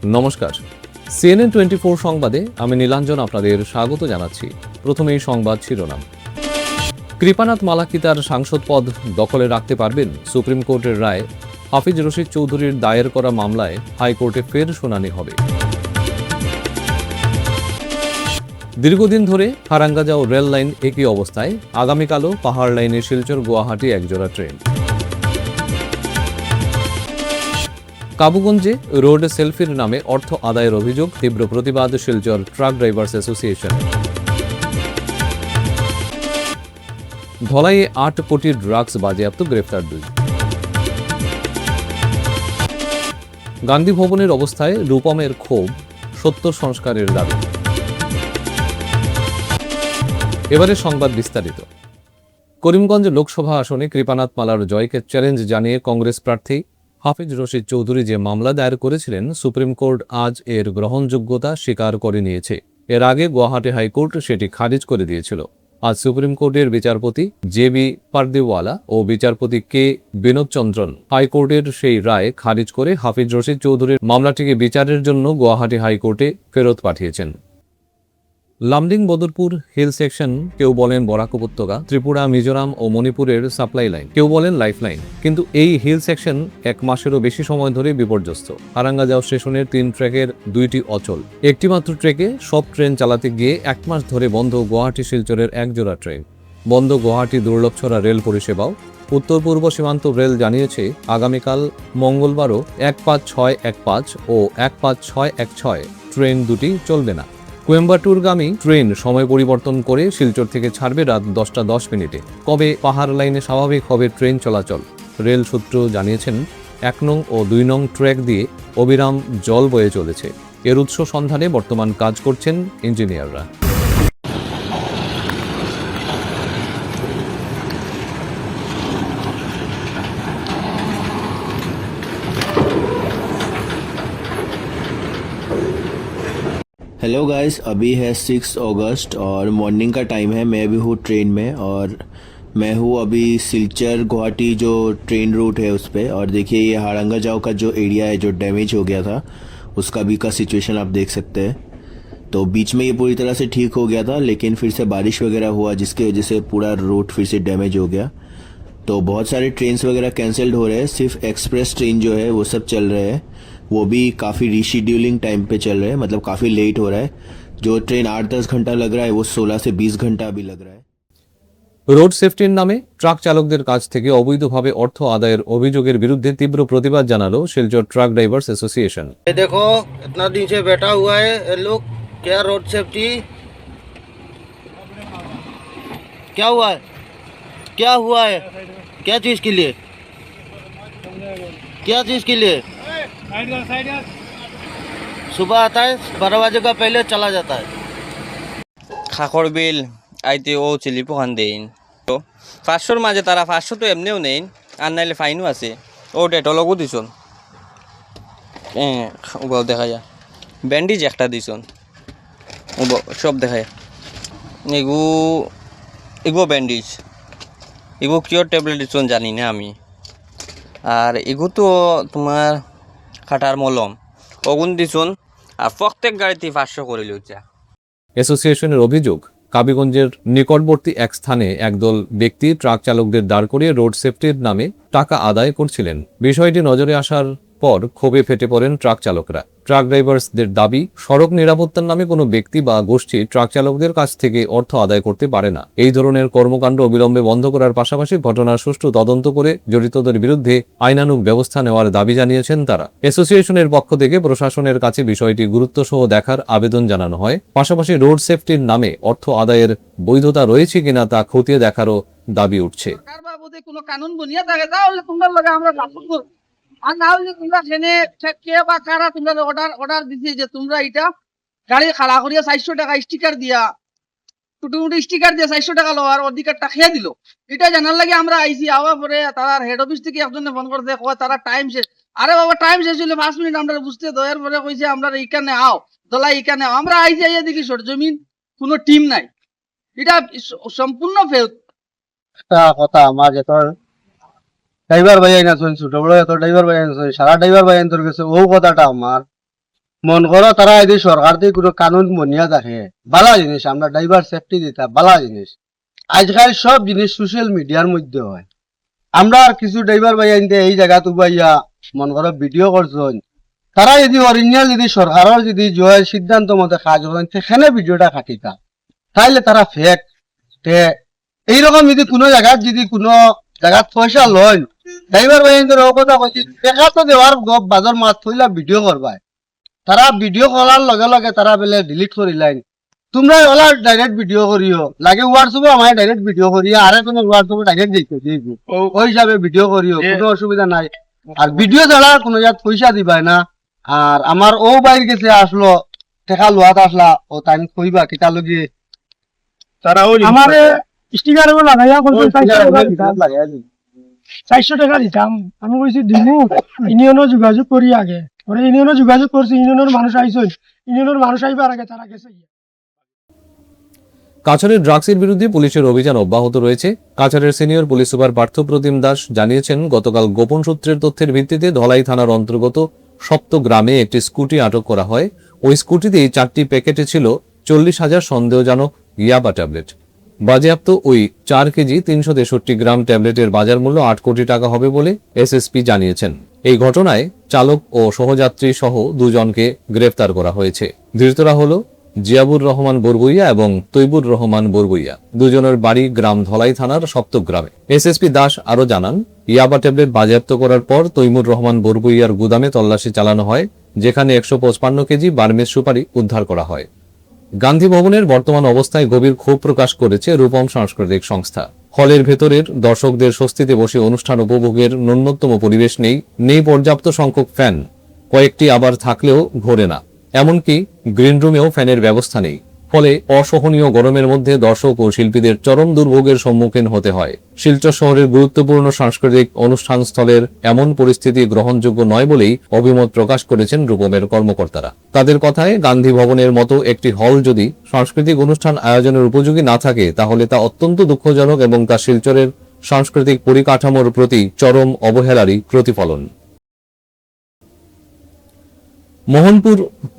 নমস্কার, CNN 24 সংবাদে আমি নীলাঞ্জন আপনাদের স্বাগত জানাচ্ছি। প্রথমেই সংবাদ শিরোনাম। কৃপানাথ মালাক্কি তার সাংসদ পদ দখলে রাখতে পারবেন, সুপ্রিম কোর্টের রায়। হাফিজ রশিদ চৌধুরীর দায়ের করা মামলায় হাইকোর্টে ফের শুনানি হবে। দীর্ঘদিন ধরে হারাঙ্গাজাও রেল লাইন একই অবস্থায়, আগামীকালও পাহাড় লাইনে শিলচর গুয়াহাটি একজোড়া ট্রেন। কাবুগঞ্জে রোড সেলফির নামে অর্থ আদায়ের অভিযোগ, তীব্র প্রতিবাদ শিলচর ট্রাক ড্রাইভার্স অ্যাসোসিয়েশন। ধলাইয়ে ৮ কোটি ড্রাগস বাজেয়াপ্ত, গ্রেফতার ২। গান্ধী ভবনের অবস্থায় রূপমের ক্ষোভ, সত্য সংস্কারের দাবি। এবারে সংবাদ বিস্তারিত। করিমগঞ্জ লোকসভা আসনে কৃপানাথ মালার জয়কে চ্যালেঞ্জ জানিয়ে কংগ্রেস প্রার্থী হাফিজ রশিদ চৌধুরী যে মামলা দায়ের করেছিলেন, সুপ্রিম কোর্ট আজ এর গ্রহণযোগ্যতা স্বীকার করে নিয়েছে। এর আগে গুয়াহাটি হাইকোর্ট সেটি খারিজ করে দিয়েছিল। আজ সুপ্রিম কোর্টের বিচারপতি JB পারদিওয়ালা ও বিচারপতি K বিনোদচন্দ্রন হাইকোর্টের সেই রায় খারিজ করে হাফিজ রশিদ চৌধুরীর মামলাটিকে বিচারের জন্য গুয়াহাটি হাইকোর্টে ফেরত পাঠিয়েছেন। লামডিং বদরপুর হিল সেকশন, কেউ বলেন বরাক উপত্যকা, ত্রিপুরা, মিজোরাম ও মণিপুরের সাপ্লাই লাইন, কেউ বলেন লাইফ লাইন, কিন্তু এই হিল সেকশন ১ মাসেরও বেশি সময় ধরে বিপর্যস্ত। হারাঙ্গাজাও স্টেশনের ৩ ট্র্যাকের ২টি অচল। একটি মাত্র ট্রেকে সব ট্রেন চালাতে গিয়ে ১ মাস ধরে বন্ধ গুয়াহাটি শিলচরের একজোড়া ট্রেন। বন্ধ গুয়াহাটি দুর্লভছড়া রেল পরিষেবাও। উত্তর পূর্ব সীমান্ত রেল জানিয়েছে, আগামীকাল মঙ্গলবারও ১৫৬১৫ ও ১৫৬১৬ ট্রেন দুটি চলবে না। কোয়েম্বাটুরগামী ট্রেন সময় পরিবর্তন করে শিলচর থেকে ছাড়বে রাত ১০টা ১০ মিনিটে। কবে পাহাড় লাইনে স্বাভাবিক হবে ট্রেন চলাচল? রেল সূত্র জানিয়েছেন, ১ নং ও ২ নং ট্র্যাক দিয়ে অবিরাম জল বয়ে চলেছে। এর উৎস সন্ধানে বর্তমান কাজ করছেন ইঞ্জিনিয়াররা। हेलो गाइस, अभी है 6 अगस्त और मॉर्निंग का टाइम है। मैं भी हूँ ट्रेन में और मैं हूँ अभी सिलचर गुवाहाटी जो ट्रेन रूट है उस पर। और देखिए ये हारंगाजाव का जो एरिया है जो डैमेज हो गया था, उसका भी का सिचुएशन आप देख सकते हैं। तो बीच में ये पूरी तरह से ठीक हो गया था, लेकिन फिर से बारिश वगैरह हुआ जिसकी वजह से पूरा रूट फिर से डैमेज हो गया। तो बहुत सारे ट्रेन्स वगैरह कैंसिल्ड हो रहे हैं, सिर्फ एक्सप्रेस ट्रेन जो है वो सब चल रहे हैं। वो भी काफ़ी रीशेड्यूलिंग टाइम पे चल रहे हैं, मतलब काफ़ी लेट हो रहा है। जो ट्रेन 8-10 घंटा लग रहा है वो 16 से 20 घंटा अभी लग रहा है। রোড সেফটির নামে ট্রাক চালকদের কাছ থেকে অবৈধভাবে অর্থ আদায়ের অভিযোগের বিরুদ্ধে তীব্র প্রতিবাদ জানালো শিলচর ট্রাক ড্রাইভার্স অ্যাসোসিয়েশন। ये देखो इतना दिन से बैठा हुआ है ये लोग। क्या रोड सेफ्टी क्या हुआ है? क्या हुआ है? क्या चीज़ के लिए? क्या चीज़ के लिए? सुबह आता है 12 बजे का पहले चला जाता है। খাখর বিল আইতে ও চিলি পোখান দেন তো ৫০০-র মাঝে তারা ৫০০ তো এমনিও নেই, আর নাইলে ফাইনও আছে। ও ডেটলগও দিছন, ওগুলো দেখা যায়। ব্যান্ডেজ একটা দিছন, সব দেখা যায়। এগো ব্যান্ডেজ, এগো কিওর ট্যাবলেট দিছন জানি না আমি। আর এগো তো তোমার খাটার মলম অগুন দিছন। আর প্রত্যেক গাড়িতে ৫০০ করে লিখছে। অ্যাসোসিয়েশনের অভিযোগ, কাবিগঞ্জের নিকটবর্তী এক স্থানে একদল ব্যক্তি ট্রাক চালকদের দাঁড় করিয়ে রোড সেফটির নামে টাকা আদায় করছিলেন। বিষয়টি নজরে আসার পর ক্ষোভে ফেটে পড়েন ট্রাক চালকরা। ট্রাক ড্রাইভার্সদের দাবি, সড়ক নিরাপত্তার নামে কোনো ব্যক্তি বা গোষ্ঠী ট্রাক চালকদের কাছ থেকে অর্থ আদায় করতে পারে না। এই ধরনের কর্মকাণ্ড অবিলম্বে বন্ধ করার পাশাপাশি ঘটনার সুষ্ঠু তদন্ত করে জড়িতদের বিরুদ্ধে আইনানুগ ব্যবস্থা নেওয়ার দাবি জানিয়েছেন তারা। অ্যাসোসিয়েশনের পক্ষ থেকে প্রশাসনের কাছে বিষয়টি গুরুত্বসহ দেখার আবেদন জানানো হয়। পাশাপাশি রোড সেফটির নামে অর্থ আদায়ের বৈধতা রয়েছে কিনা তা খতিয়ে দেখারও দাবি উঠছে। কোনো কানুন বুনিয়া থাকে তাহলে তোমার লগে আমরা আর না হলে তোমরা ট্রেনে কে বা কারা তোমরা অর্ডার দিছি যে তোমরা এটা গাড়ি খাড়া করিয়া 400 টাকা স্টিকার দিয়া টুটুমুটি স্টিকার দিয়ে 400 টাকা লওয়ার অধিকারটা খেয়ে দিল। এটা জানার লাগে আমরা আইসি। আওয়া পরে তার হেড অফিস থেকে একজনে ফোন করতে কয় তারা টাইম শেষ। আরে বাবা টাইম শেষ হলে 5 মিনিট আমরা বুঝতে দয়ার পরে কইছে আমরা এইখানে আও দলা এইখানে আমরা আইসি। আইয়া দেখি সরজমিন কোনো টিম নাই। এটা সম্পূর্ণ ফেল। একটা কথা আমার যে তোর ড্রাইভার ভাই আইনা শুন ছোট বড় এত ড্রাইভার ভাই আইনা সারা ড্রাইভার ভাই আইন তোর কাছে ও কথাটা আমার মন করো তারা যদি সরকার থেকে কোনো কানুন বনিয়া থাকে বালা জিনিস, আমরা ড্রাইভার সেফটি দিতা বালা জিনিস। আজকাল সব জিনিস সোশ্যাল মিডিয়ার মধ্যে হয়। আমরা আর কিছু ড্রাইভার ভাই আনতে এই জায়গা তুবাইয়া মন করো ভিডিও করছেন, তারা যদি অরিজিনাল যদি সরকারের যদি জয়ের সিদ্ধান্ত মতো কাজ করেন সেখানে ভিডিওটা কাটিতা, তাইলে তারা ফেক। এইরকম যদি কোনো জায়গায় যদি কোনো জায়গাত পয়সা লয়, ড্রাইভার ভাই কথা কইছি টাকা তো দেওয়ার গপ বাজার মাছ থইলা ভিডিও করবাই, তারা ভিডিও করার লগে লগে তারা বেলে ডিলিট করিলেন। তোমরা ওলা ডাইরেক্ট ভিডিও করিও, লাগে হোয়াটসঅ্যাপে আমার ডাইরেক্ট ভিডিও করিয়া আরে কোনো হোয়াটসঅ্যাপে ডাইরেক্ট দেখতে দিব, ওই হিসাবে ভিডিও করিও, কোনো অসুবিধা নাই। আর ভিডিও ছাড়া কোনো জাত পয়সা দিবাই না। আর আমার ও বাইর গেছে আসলো টাকা লোয়াত আসলা, ও তাই কইবা কিতা লগি তারা ওই আমারে স্টিকার লাগাইয়া করতে 400 টাকা দিতাম। আমি কইছি দিমু, ইউনিয়নও যোগাযোগ করি আগে, পরে ইউনিয়নও যোগাযোগ করছি, ইউনিয়নের মানুষ আইসই, ইউনিয়নের মানুষ আইবার আগে তারা গেছে। কাছাড়ের ড্রাগসের বিরুদ্ধে পুলিশের অভিযান অব্যাহত রয়েছে। কাছাড়ের senior police super Parthapratim Das জানিয়েছেন, গতকাল গোপন সূত্রের তথ্যের ভিত্তিতে ধলাই থানার অন্তর্গত সপ্তগ্রামে একটি স্কুটি আটক করা হয়। ওই স্কুটিতে 4টি প্যাকেটে ছিল 40,000 সন্দেহজনক ইয়াবা ট্যাবলেট। বাজেয়াপ্ত ওই 4 কেজি 363 গ্রাম ট্যাবলেটের বাজার মূল্য 8 কোটি টাকা হবে বলে এসএসপি জানিয়েছেন। এই ঘটনায় চালক ও সহযাত্রী সহ 2 জনকে গ্রেফতার করা হয়েছে। ধৃতরা হল জিয়াবুর রহমান বরবইয়া এবং তৈবুর রহমান বরবইয়া। দুজনের বাড়ি গ্রাম ধলাই থানার সপ্তগ্রামে। এসএসপি দাস আরও জানান, ইয়াবা ট্যাবলেট বাজেয়াপ্ত করার পর তৈমুর রহমান বরবইয়ার গুদামে তল্লাশি চালানো হয়, যেখানে 155 কেজি বার্মিজ সুপারি উদ্ধার করা হয়। গান্ধী ভবনের বর্তমান অবস্থায় গভীর ক্ষোভ প্রকাশ করেছে রূপম সাংস্কৃতিক সংস্থা। হলের ভেতরের দর্শকদের স্বস্তিতে বসে অনুষ্ঠান উপভোগের ন্যূনতম পরিবেশ নেই পর্যাপ্ত সংখ্যক ফ্যান, কয়েকটি আবার থাকলেও ঘোরে না, এমনকি গ্রিন রুমেও ফ্যানের ব্যবস্থা নেই। ফলে অসহনীয় গরমের মধ্যে দর্শক ও শিল্পীদের চরম দুর্ভোগের সম্মুখীন হতে হয়। শিলচর শহরের গুরুত্বপূর্ণ সাংস্কৃতিক অনুষ্ঠানস্থলের এমন পরিস্থিতি গ্রহণযোগ্য নয় বলেই অভিমত প্রকাশ করেছেন রূপমের কর্মকর্তারা। তাদের কথায়, গান্ধী ভবনের মতো একটি হল যদি সাংস্কৃতিক অনুষ্ঠান আয়োজনের উপযোগী না থাকে, তাহলে তা অত্যন্ত দুঃখজনক এবং তা শিলচরের সাংস্কৃতিক পরিকাঠামোর প্রতি চরম অবহেলারই প্রতিফলন। মোহনপুর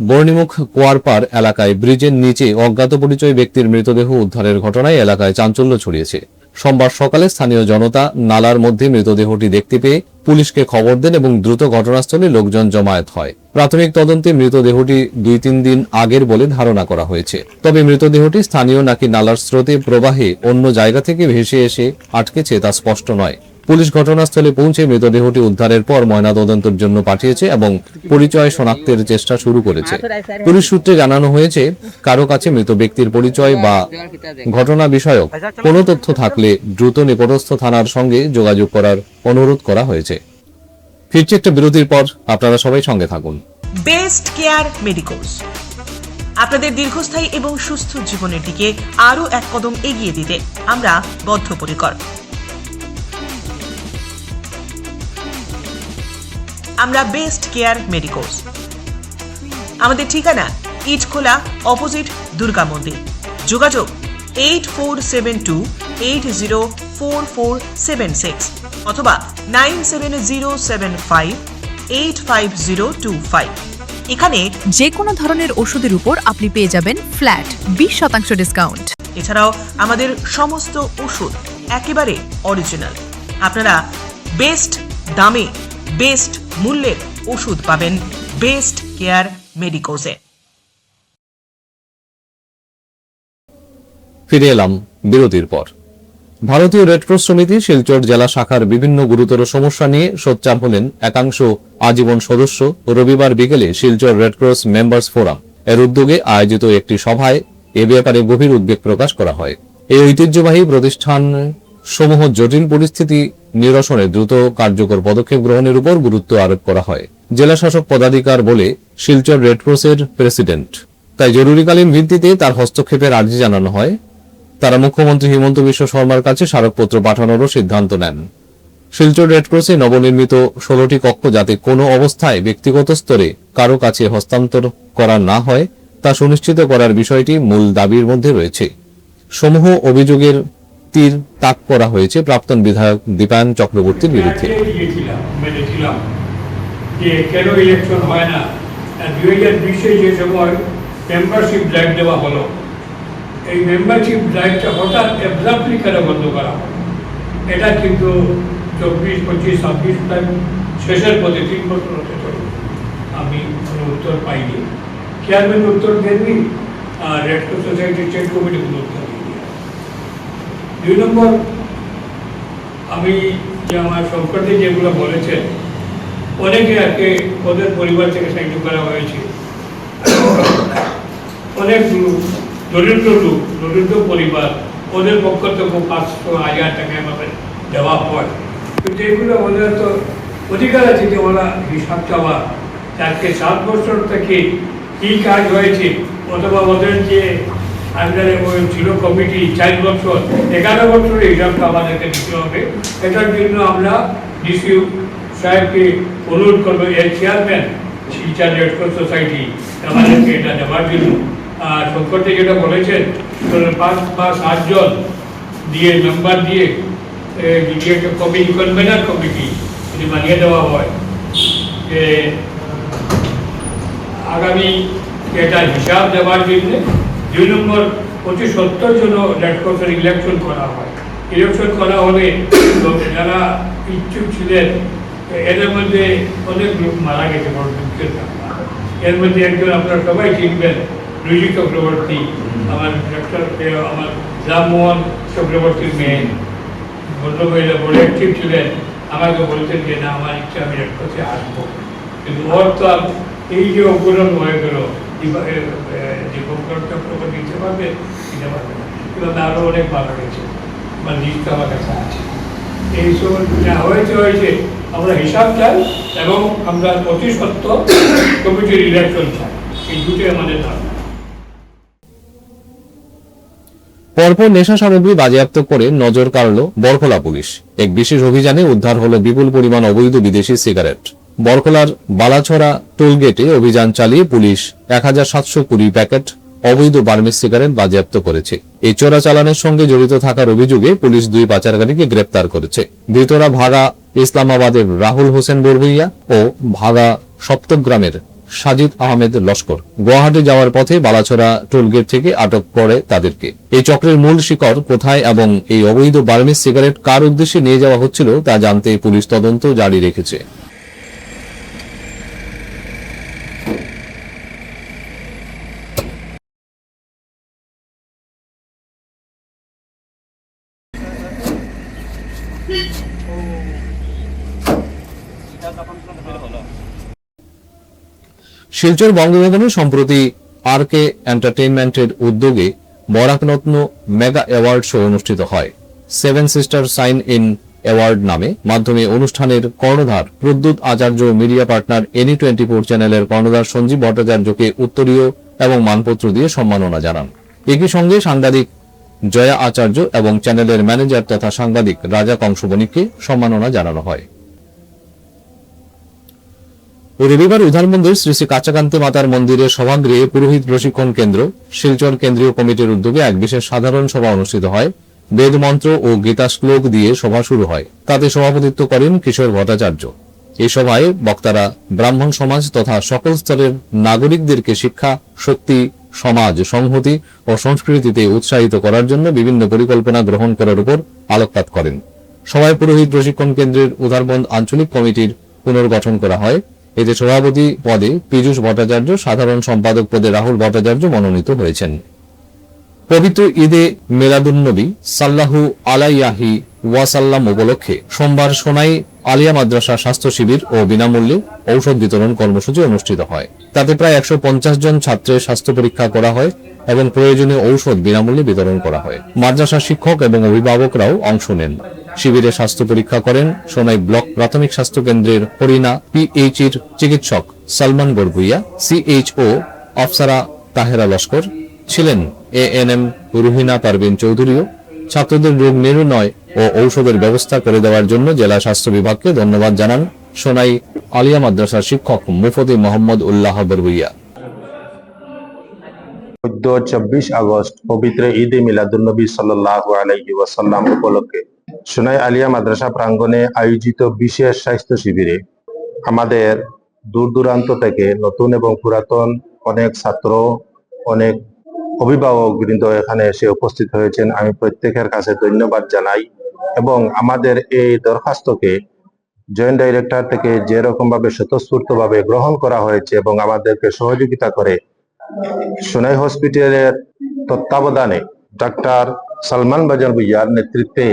বর্ণিমুখ কোয়ারপাড় এলাকায় ব্রিজের নিচে অজ্ঞাত পরিচয় ব্যক্তির মৃতদেহ উদ্ধারের ঘটনায় এলাকায় চাঞ্চল্য ছড়িয়েছে। সোমবার সকালে স্থানীয় জনতা নালার মধ্যে মৃতদেহটি দেখতে পেয়ে পুলিশকে খবর দেন এবং দ্রুত ঘটনাস্থলে লোকজন জমায়েত হয়। প্রাথমিক তদন্তে মৃতদেহটি 2-3 দিন আগের বলে ধারণা করা হয়েছে। তবে মৃতদেহটি স্থানীয় নাকি নালার স্রোতে প্রবাহে অন্য জায়গা থেকে ভেসে এসে আটকেছে তা স্পষ্ট নয়। পুলিশ ঘটনাস্থলে পৌঁছে মৃতদেহটি উদ্ধারের পর ময়নাতদন্তের জন্য পাঠিয়েছে এবং পরিচয় শনাক্তের চেষ্টা শুরু করেছে। পুলিশ সূত্রে জানানো হয়েছে, কারো কাছে মৃত ব্যক্তির পরিচয় বা ঘটনা বিষয়ক কোনো তথ্য থাকলে দ্রুত নিকটস্থ থানার সঙ্গে যোগাযোগ করার অনুরোধ করা হয়েছে। ফিরছে একটা বিরতির পর, আপনারা সবাই সঙ্গে থাকুন। বেস্ট কেয়ার মেডিকোস আপনাদের দীর্ঘস্থায়ী এবং সুস্থ জীবনের দিকে আরো এক কদম এগিয়ে দিতে আমরা বদ্ধপরিকর। আমরা বেস্ট কেয়ার মেডিকোস। আমাদের ঠিকানা ইটখোলা অপোজিট দুর্গা মন্দির। যোগাযোগ 8472804476 অথবা 9707585025। এখানে যে কোনো ধরনের ওষুধের উপর আপনি পেয়ে যাবেন ফ্ল্যাট 20% ডিসকাউন্ট। এছাড়াও আমাদের সমস্ত ওষুধ একেবারে অরিজিনাল। আপনারা বেস্ট দামে বেস্ট মূল্যের ওষুধ পাবেন বেস্ট কেয়ার মেডিকোসে। ফিরে এলাম বিরতির পর। ভারতীয় রেডক্রস সমিতি শিলচর জেলা শাখার বিভিন্ন গুরুতর সমস্যা নিয়ে সোচ্চার হলেন একাংশ আজীবন সদস্য। রবিবার বিকেলে শিলচর রেডক্রস মেম্বার্স ফোরাম এর উদ্যোগে আয়োজিত একটি সভায় এ ব্যাপারে গভীর উদ্বেগ প্রকাশ করা হয়। এই ঐতিহ্যবাহী প্রতিষ্ঠান সমূহ জটিল পরিস্থিতি নিরসনে দ্রুত কার্যকর পদক্ষেপ গ্রহণের উপর গুরুত্ব আরোপ করা হয়। জেলা শাসক পদাধিকার বলে শিলচর রেডক্রসের প্রেসিডেন্ট, তাই জরুরিকালীন ভিত্তিতে তার হস্তক্ষেপের আর্জি জানানো হয়। তারা মুখ্যমন্ত্রী হিমন্ত বিশ্ব শর্মার কাছে স্মারকপত্র পাঠানোরও সিদ্ধান্ত নেন। শিলচর রেডক্রসে নবনির্মিত 16টি কক্ষ যাতে কোনো অবস্থায় ব্যক্তিগত স্তরে কারো কাছে হস্তান্তর করা না হয় তা সুনিশ্চিত করার বিষয়টি মূল দাবির মধ্যে রয়েছে। সমূহ অভিযোগের তীর তাক করা হয়েছে প্রাক্তন বিধায়ক দীপায়ন চক্রবর্তীর বিরুদ্ধে। কেন ইলেকশন হয় না, 2020 যে সময় মেম্বারশিপ ড্রাইভ দেওয়া হলো, এই মেম্বারশিপ ড্রাইভটা হঠাৎ অ্যাবরাপ্টলি কেন বন্ধ করা হলো? এটা কিন্তু 24, 25, 26 প্রায় শেষের পথে 3 বছর হতে চলল, আমি কোনো উত্তর পাইনি। চেয়ারম্যান উত্তর দেননি, আর রেড ক্রস সোসাইটির স্টেট কমিটি কোনো উত্তর দেয়নি। 2 নম্বর, আমি যে আমার সম্পর্কে যেগুলো বলেছেন, অনেকে আজকে ওদের পরিবার থেকে সাহায্য করা হয়েছে, অনেক দরিদ্র পরিবার, ওদের পক্ষ থেকে 500,000 টাকা আমাদের দেওয়া হয়, কিন্তু এগুলো ওদের তো অধিকার আছে যে ওরা হিসাব চাওয়া, আজকে 7 বছর থেকে কী কাজ হয়েছে, অথবা ওদের যে আন্ডারে ছিল কমিটি 4 বছর, 11 বছরের হিসাবটা আমাদেরকে দিতে হবে। এটার জন্য আমরা ডিসি সাহেবকে অনুরোধ করবো, এর chairman Silchar red cross society আমাদেরকে এটা দেওয়ার জন্য। আর সংকটে যেটা বলেছেন 5 বা 7 জন দিয়ে মেম্বার দিয়ে যদি একটা কমিটি, কনভেনার কমিটি যদি বানিয়ে দেওয়া হয়, যে আগামী এটা হিসাব দেওয়ার জন্য। 2 নম্বর, 70 জন রেড ক্রসের ইলেকশন করা হয়। ইলেকশন করা হলে যারা ইচ্ছুক ছিলেন, এদের মধ্যে অনেক লোক মারা গেছে, বড় দুঃখের ব্যাপার। এর মধ্যে একজন আপনারা সবাই চিনবেন, রুজি চক্রবর্তী, আমার আমার রামমোহন চক্রবর্তীর মেয়ে, ভদ্রমহিলা, বড় অ্যাক্টিভ ছিলেন। আমাকে বলতেন যে না, আমার ইচ্ছা, আমি রেড ক্রসে আসবো, কিন্তু ওর তো এই যে অপূরণ হয়ে গেল, দীপঙ্কর চক্রবর্তী দিতে পারবে, দিতে পারবে না, কিন্তু আরও অনেক ভালো গেছে, আমার লিস্ট আমার কাছে আছে। এই সময় যা হয়েছে আমরা হিসাব চাই এবং আমরা 25% কমিটির ইলেকশন চাই, এই দুটোই আমাদের দাবি। পরপর নেশা সামগ্রী বাজেয়াপ্ত করে নজর কাড়ল বরখলা পুলিশ। এক বিশেষ অভিযানে উদ্ধার হল বিপুল পরিমাণ অবৈধ বিদেশি সিগারেট। বরখলার বালাছড়া টোলগেটে অভিযান চালিয়ে পুলিশ 1720 প্যাকেট অবৈধ বার্মিজ সিগারেট বাজেয়াপ্ত করেছে। এই চোরাচালানের সঙ্গে জড়িত থাকার অভিযোগে পুলিশ 2 পাচারকারীকে গ্রেপ্তার করেছে। ধৃতরা ভাগা ইসলামাবাদের রাহুল হোসেন বরভুইয়া ও ভাগা সপ্তগ্রামের সাজিদ আহমেদ লস্কর। গুয়াহাটি যাওয়ার পথে বালাছড়া টোলগেট থেকে আটক করে তাদেরকে। এই চক্রের মূল শিকড় কোথায় এবং এই অবৈধ বার্মিজ সিগারেট কার উদ্দেশ্যে নিয়ে যাওয়া হচ্ছিল তা জানতে পুলিশ তদন্ত জারি রেখেছে। শিলচর বঙ্গভবনে সম্প্রতি আরকে এন্টারটেইনমেন্টের উদ্যোগে বরাকরত্ন মেগা অ্যাওয়ার্ড শো অনুষ্ঠিত হয়। 7 সিস্টার সাইন ইন অ্যাওয়ার্ড নামে মাধ্যমে অনুষ্ঠানের কর্ণধার প্রদ্যুৎ আচার্য মিডিয়া পার্টনার এনি 24 চ্যানেলের কর্ণধার সঞ্জীব ভট্টাচার্যকে উত্তরীয় এবং মানপত্র দিয়ে সম্মাননা জানান। একই সঙ্গে সাংবাদিক জয়া আচার্য এবং চ্যানেলের ম্যানেজার তথা সাংবাদিক রাজা কংসবণিককে সম্মাননা জানানো হয়। রবিবার উধারমন্দির শ্রী শ্রী কাচাকান্তি মাতার মন্দিরের সভাগৃহে পুরোহিত প্রশিক্ষণ কেন্দ্র শিলচর কেন্দ্রীয় কমিটির উদ্যোগে এক বিশেষ সাধারণ সভা অনুষ্ঠিত হয়। বেদ মন্ত্র ও গীতা শ্লোক দিয়ে সভা শুরু হয়। তাতে সভাপতিত্ব করেন কিশোর ভট্টাচার্য। এই সভায় বক্তারা ব্রাহ্মণ সমাজ তথা সকল স্তরের নাগরিকদেরকে শিক্ষা, শক্তি, সমাজ, সংহতি ও সংস্কৃতিতে উৎসাহিত করার জন্য বিভিন্ন পরিকল্পনা গ্রহণ করার উপর আলোকপাত করেন। সভায় পুরোহিত প্রশিক্ষণ কেন্দ্রের উধারবন্দ আঞ্চলিক কমিটির পুনর্গঠন করা হয়। এতে সভাপতি পদে পীযূষ ভট্টাচার্য, সাধারণ সম্পাদক পদে রাহুল ভট্টাচার্য মনোনীত হয়েছেন। পবিত্র ঈদে মিলাদুন্নবী সাল্লাহু আলাইহি ওয়াসাল্লাম উপলক্ষে সোমবার সোনাই আলিয়া মাদ্রাসা স্বাস্থ্য শিবির ও বিনামূল্যে ঔষধ বিতরণ কর্মসূচি অনুষ্ঠিত হয়। তাতে প্রায় 150 জন ছাত্রের স্বাস্থ্য পরীক্ষা করা হয় এবং প্রয়োজনীয় ঔষধ বিনামূল্যে বিতরণ করা হয়। মাদ্রাসা শিক্ষক এবং অভিভাবকরাও অংশ নেন। শিবিরে স্বাস্থ্য পরীক্ষা করেন সোনাই ব্লক প্রাথমিক স্বাস্থ্য কেন্দ্রের হরিণা পিএইচির চিকিৎসক সালমান বরভুইয়া, সিএইচও আফসারা তাহেরা লস্কর, ছিলেন এএনএম রুহিনা পারভিন চৌধুরীও। ছাত্রদের রোগ নির্ণয় ও ঔষধের ব্যবস্থা করে দেওয়ার জন্য জেলা স্বাস্থ্য বিভাগকে ধন্যবাদ জানান সোনাই আলিয়া মাদ্রাসার শিক্ষক মুফতি মোহাম্মদ উল্লাহ বরভুইয়া। 24 আগস্ট পবিত্র ঈদে মিলাদুন্নবী সাল্লাল্লাহু আলাইহি ওয়াসাল্লাম উপলক্ষে সোনাই আলিয়া মাদ্রাসা প্রাঙ্গণে আয়োজিত বিশেষ স্বাস্থ্য শিবিরে আমাদের দূর দূরান্ত থেকে নতুন এবং পুরাতন অনেক ছাত্র, অনেক অভিভাবক বৃন্দ এখানে এসে উপস্থিত হয়েছেন। আমি প্রত্যেকের কাছে ধন্যবাদ জানাই এবং আমাদের এই দরখাস্তকে জয়েন্ট ডাইরেক্টর থেকে যেরকম ভাবে স্বতঃস্ফূর্ত ভাবে গ্রহণ করা হয়েছে এবং আমাদেরকে সহযোগিতা করে সোনাই হসপিটালের তত্ত্বাবধানে ডাক্তার সালমান বাজার ভুইয়ার নেতৃত্বে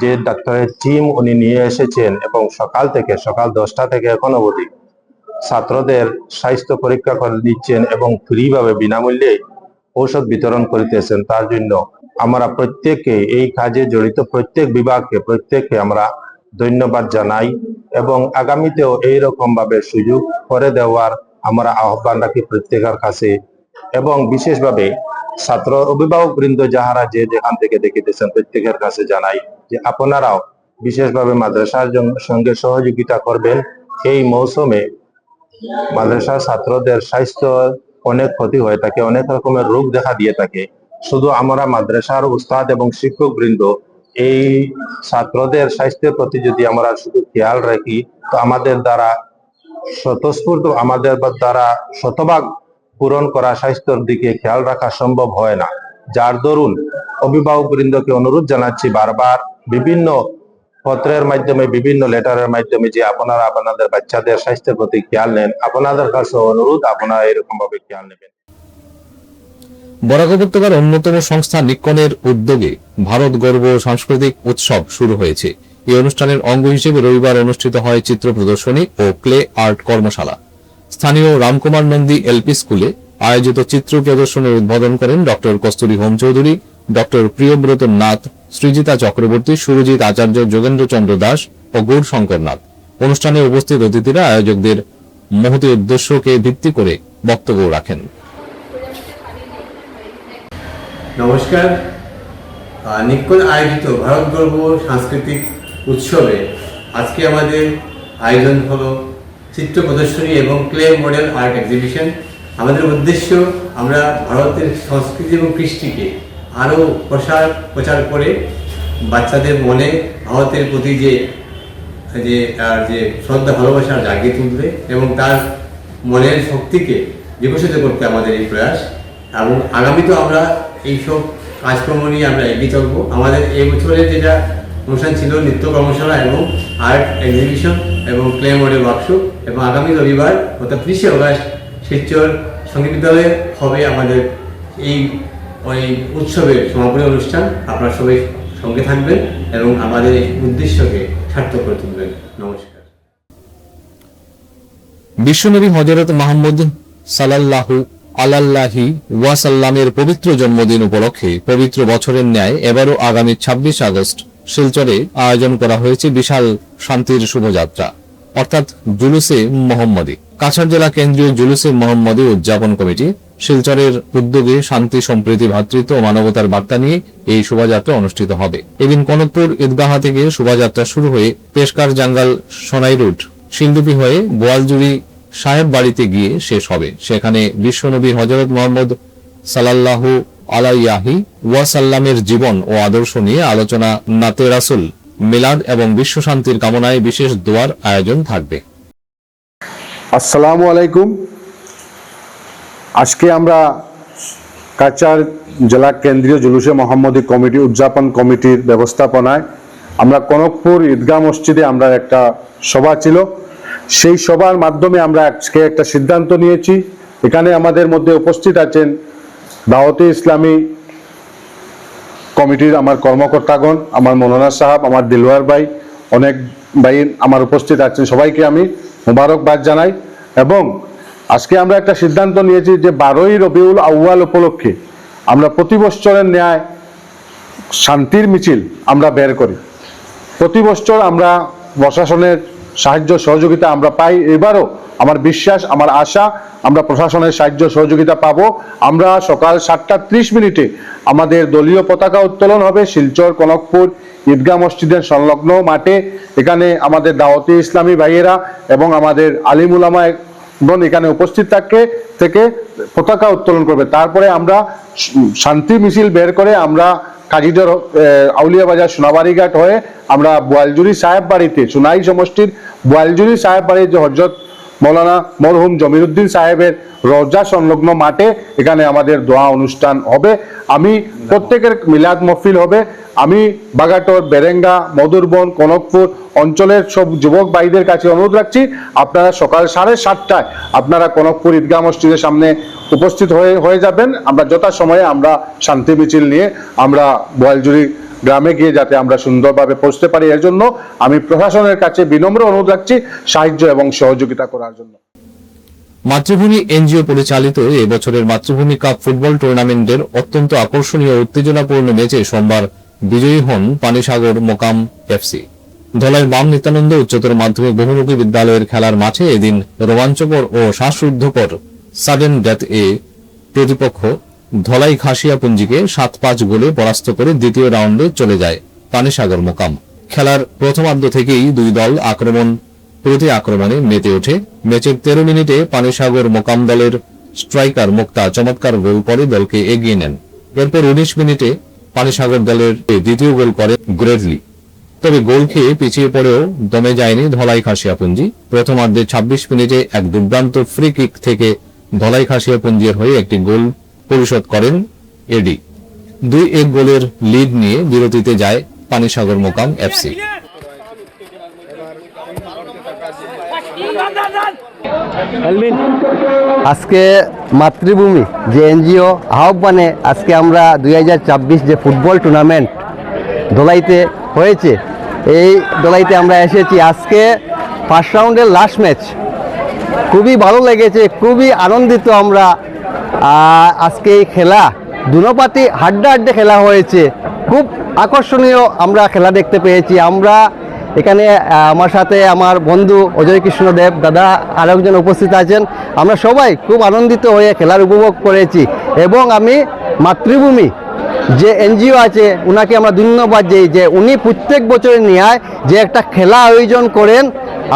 যে ডাক্তারের টিম উনি নিয়ে এসেছেন এবং সকাল 10টা থেকে এখন অবধি ছাত্রদের স্বাস্থ্য পরীক্ষা করে নিচ্ছেন এবং ফ্রি ভাবে বিনামূল্যে ঔষধ বিতরণ করিতেছেন, তার জন্য আমরা প্রত্যেককে এই কাজে জড়িত প্রত্যেককে আমরা ধন্যবাদ জানাই এবং আগামীতেও এইরকম ভাবে সুযোগ করে দেওয়ার আমরা আহ্বান রাখি প্রত্যেকের কাছে। এবং বিশেষভাবে ছাত্র অভিভাবক বৃন্দ যাহারা যে যেখান থেকে দেখিতেছেন প্রত্যেকের কাছে জানাই যে আপনারাও বিশেষভাবে মাদ্রাসার সঙ্গে সহযোগিতা করবেন। এই মৌসুমে মাদ্রাসার ছাত্রদের স্বাস্থ্য অনেক ক্ষতি হয়ে থাকে, অনেক রকমের রোগ দেখা দিয়ে থাকে। শুধু আমরা মাদ্রাসার উস্তাদ এবং শিক্ষক বৃন্দ এই ছাত্রদের স্বাস্থ্যের প্রতি যদি আমরা শুধু খেয়াল রাখি তো আমাদের দ্বারা শতভাগ পূরণ করা স্বাস্থ্যের দিকে খেয়াল রাখা সম্ভব হয় না। যার দরুন অভিভাবক বৃন্দকে অনুরোধ জানাচ্ছি বারবার বিভিন্ন পত্রের মাধ্যমে, বিভিন্ন লেটারের মাধ্যমে যে আপনারা আপনাদের বাচ্চাদের স্বাস্থ্যের প্রতি খেয়াল নেন। আপনাদের কাছে অনুরোধ আপনারা এরকম ভাবে খেয়াল নেবেন। বরাক উপত্যকার অন্যতম সংস্থা নিক্কনের উদ্যোগে ভারত গর্ব সাংস্কৃতিক উৎসব শুরু হয়েছে। এই অনুষ্ঠানের অঙ্গ হিসেবে রবিবার অনুষ্ঠিত হয় চিত্র প্রদর্শনী ও ক্লে আর্ট কর্মশালা। স্থানীয় রামকুমার নন্দী এলপি স্কুলে আয়োজিত চিত্র প্রদর্শনীর উদ্বোধন করেন ডক্টর কস্তুরী হোম চৌধুরী, ডক্টর প্রিয়ব্রত নাথ, সৃজিতা চক্রবর্তী, সুরজিৎ আচার্য, যোগেন্দ্র চন্দ্র দাস ও গৌর শঙ্কর নাথ। অনুষ্ঠানে উপস্থিত অতিথিরা আয়োজকদের মহতী উদ্দেশ্যকে ভিত্তি করে বক্তব্য রাখেন। নমস্কার। নিক্কন আয়োজিত ভারত গর্ব সাংস্কৃতিক উৎসবে আজকে আমাদের আয়োজন হলো চিত্র প্রদর্শনী এবং ক্লে মডেল আর্ট এক্সিবিশন। আমাদের উদ্দেশ্য আমরা ভারতের সংস্কৃতি এবং কৃষ্টিকে আরও প্রচার করে বাচ্চাদের মনে ভারতের প্রতি যে শ্রদ্ধা ভালোবাসা জাগিয়ে তুলবে এবং তার মনের শক্তিকে বিকশিত করতে আমাদের এই প্রয়াস। এবং আগামীতেও আমরা এইসব কাজকর্ম নিয়ে আমরা এগিয়ে চলবো। আমাদের এই বছরের যেটা অনুষ্ঠান ছিল নৃত্য কর্মশালা এবং আর্ট এক্সিবিশন এবং ক্লে মডেল ওয়ার্কশপ, এবং আগামী রবিবার অর্থাৎ 30শে অগাস্ট শিলচর সঙ্গীত বিদ্যালয়ে হবে আমাদের এই উৎসবের সমাপনী অনুষ্ঠান। আপনারা সবাই সঙ্গে থাকবেন এবং আমাদের এই উদ্দেশ্যকে সার্থক করে তুলবেন। নমস্কার। বিশ্বনবী হযরত মুহাম্মদ সাল্লাল্লাহু আলাইহি ওয়াসাল্লামের পবিত্র জন্মদিন উপলক্ষে পবিত্র বছরের ন্যায় এবারও আগামী 26 আগস্ট শিলচরে আয়োজন করা হয়েছে বিশাল শান্তির শোভাযাত্রা অর্থাৎ জুলুসে মোহাম্মদী। কাছাড় জেলা কেন্দ্রীয় জুলুসে মোহাম্মদী উদযাপন কমিটি শিলচরের উদ্যোগে শান্তি, সম্প্রীতি, ভ্রাতৃত্ব ও মানবতার বার্তা নিয়ে এই শোভাযাত্রা অনুষ্ঠিত হবে। এদিন কনকপুর ঈদগাহ থেকে শোভাযাত্রা শুরু হয়ে পেশকার জাঙ্গাল সোনাই রুট শিলডুপি হয়ে বোয়ালজুড়ি সাহেব বাড়িতে গিয়ে শেষ হবে। সেখানে বিশ্বনবী হযরত মুহাম্মদ সাল্লাল্লাহু আলাইহি ওয়াসাল্লামের জীবন ও আদর্শ নিয়ে আলোচনা, নাতে রাসূল, মিলাদ এবং বিশ্ব শান্তির কামনায় বিশেষ দোয়ার আয়োজন থাকবে। আসসালামু আলাইকুম। আজকে আমরা কাছাড় জেলা কেন্দ্রীয় জুলুসে মোহাম্মদী কমিটি উদযাপন কমিটির ব্যবস্থাপনায় আমরা কনকপুর ঈদগাহ মসজিদে আমরা একটা সভা ছিল। সেই সভার মাধ্যমে আমরা আজকে একটা সিদ্ধান্ত নিয়েছি। এখানে আমাদের মধ্যে উপস্থিত আছেন দাওয়াতে ইসলামী কমিটির আমার কর্মকর্তাগণ, আমার মৌলানা সাহেব, আমার দিলওয়ার ভাই, অনেক ভাই আমার উপস্থিত আছেন। সবাইকে আমি মোবারকবাদ জানাই। এবং আজকে আমরা একটা সিদ্ধান্ত নিয়েছি যে 12ই রবিউল আউয়াল উপলক্ষে আমরা প্রতি বছরের ন্যায় শান্তির মিছিল আমরা বের করি। প্রতি বছর আমরা প্রশাসনের সাহায্য সহযোগিতা আমরা পাই। এবারও আমার বিশ্বাস, আমার আশা আমরা প্রশাসনের সাহায্য সহযোগিতা পাবো। আমরা সকাল 7:30 আমাদের দলীয় পতাকা উত্তোলন হবে শিলচর কনকপুর ঈদগাহ মসজিদের সংলগ্ন মাঠে। এখানে আমাদের দাওয়াতে ইসলামী ভাইয়েরা এবং আমাদের আলিম উলামাগণ এখানে উপস্থিত থেকে পতাকা উত্তোলন করবে। তারপরে আমরা শান্তি মিছিল বের করে আমরা কাজীদর আউলিয়া বাজার সোনাবাড়িঘাট হয়ে আমরা বোয়ালজুড়ি সাহেব বাড়িতে, সোনাই সমষ্টির বোয়ালজুড়ি সাহেব বাড়ির যে হযরত মৌলানা মরহুম জমিরুদ্দিন সাহেবের রওজা সংলগ্ন মাঠে এখানে আমাদের দোয়া অনুষ্ঠান হবে। আমি প্রত্যেকের মিলাদ মহফিল হবে। আমি বাগাটোর, বেরেঙ্গা, মধুরবন, কনকপুর অঞ্চলের সব যুবক ভাইদের কাছে অনুরোধ রাখছি, আপনারা সকাল 7:30টায় আপনারা কনকপুর ঈদগাহ মসজিদের সামনে উপস্থিত হয়ে যাবেন। আমরা যথাসময়ে আমরা শান্তি মিছিল নিয়ে আমরা বোয়ালজুড়ি গ্রামে গিয়ে যাতে আমরা সুন্দরভাবে পৌঁছতে পারি, এর জন্য আমি প্রশাসনের কাছে বিনম্র অনুরোধ রাখছি সাহায্য এবং সহযোগিতা করার জন্য। মাতৃভূমি এনজিও পরিচালিত এবছরের মাতৃভূমি কাপ ফুটবল টুর্নামেন্টের অত্যন্ত আকর্ষণীয় ও উত্তেজনাপূর্ণ ম্যাচে সোমবার বিজয়ী হন পানিসাগর মোকাম এফসি। ধলাইয়ের বাম নিত্যানন্দ উচ্চতর মাধ্যমিক বহুমুখী বিদ্যালয়ের খেলার মাঠে এদিন রোমাঞ্চকর ও শ্বাসরুদ্ধকর সাডেন ডেথ প্রতিপক্ষ ধলাই খাসিয়াপুঞ্জিকে 7-5 গোলে পরাস্ত করে দ্বিতীয় রাউন্ডে চলে যায় পানিসাগর মোকাম। খেলার প্রথমার্ধ থেকেই দুই দল প্রতি আক্রমণে মেতে ওঠে। ম্যাচের 13 মিনিটে পানিসাগর মোকাম দলের স্ট্রাইকার মুক্তা চমৎকার গোল করে দলকে এগিয়ে নেন। এরপর 19 মিনিটে পানিসাগর দলের দ্বিতীয় গোল করে গ্রেডলি। তবে গোল খেয়ে পিছিয়ে পড়েও দমে যায়নি ধলাই খাসিয়াপুঞ্জি। প্রথমার্ধে 26 মিনিটে এক দুর্দান্ত ফ্রি কিক থেকে ধলাই খাসিয়াপুঞ্জির হয়ে একটি গোল পরিশোধ করেন এডি। 2-1 গোলের লিড নিয়ে বিরতিতে যায় পানিসাগর মোকাম এফসি। আজকে মাতৃভূমি যে এনজিও আহ্বানে আজকে আমরা 2024 যে ফুটবল টুর্নামেন্ট ধলাইতে হয়েছে, এই ধলাইতে আমরা এসেছি। আজকে ফার্স্ট রাউন্ডের লাস্ট ম্যাচ খুবই ভালো লেগেছে, খুবই আনন্দিত আমরা। আজকে এই খেলা দুনোপাতি হাড্ডাহাড্ডে খেলা হয়েছে, খুব আকর্ষণীয় আমরা খেলা দেখতে পেয়েছি। আমরা এখানে আমার সাথে আমার বন্ধু অজয় কৃষ্ণ দেব দাদা আরেকজন উপস্থিত আছেন। আমরা সবাই খুব আনন্দিত হয়ে খেলার উপভোগ করেছি এবং আমি মাতৃভূমি যে এনজিও আছে উনাকে আমরা ধন্যবাদ দিই যে উনি প্রত্যেক বছরের ন্যায় যে একটা খেলা আয়োজন করেন।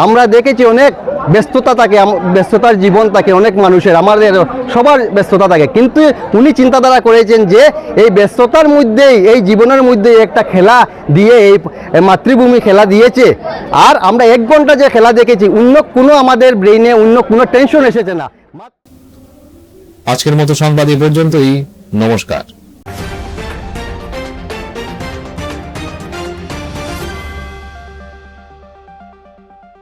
আমরা দেখেছি অনেক ব্যস্ততা থাকে, ব্যস্ততার জীবন থাকে অনেক মানুষের, আমাদের সবার ব্যস্ততা থাকে, কিন্তু উনি চিন্তাধারা করেছেন যে এই ব্যস্ততার মধ্যেই, এই জীবনের মধ্যেই একটা খেলা দিয়ে এই মাতৃভূমি খেলা দিয়েছে। আর আমরা 1 ঘন্টা যে খেলা দেখেছি, অন্য কোনো আমাদের ব্রেইনে অন্য কোনো টেনশন এসেছে না। আজকের মতো সংবাদ এ পর্যন্তই। নমস্কার।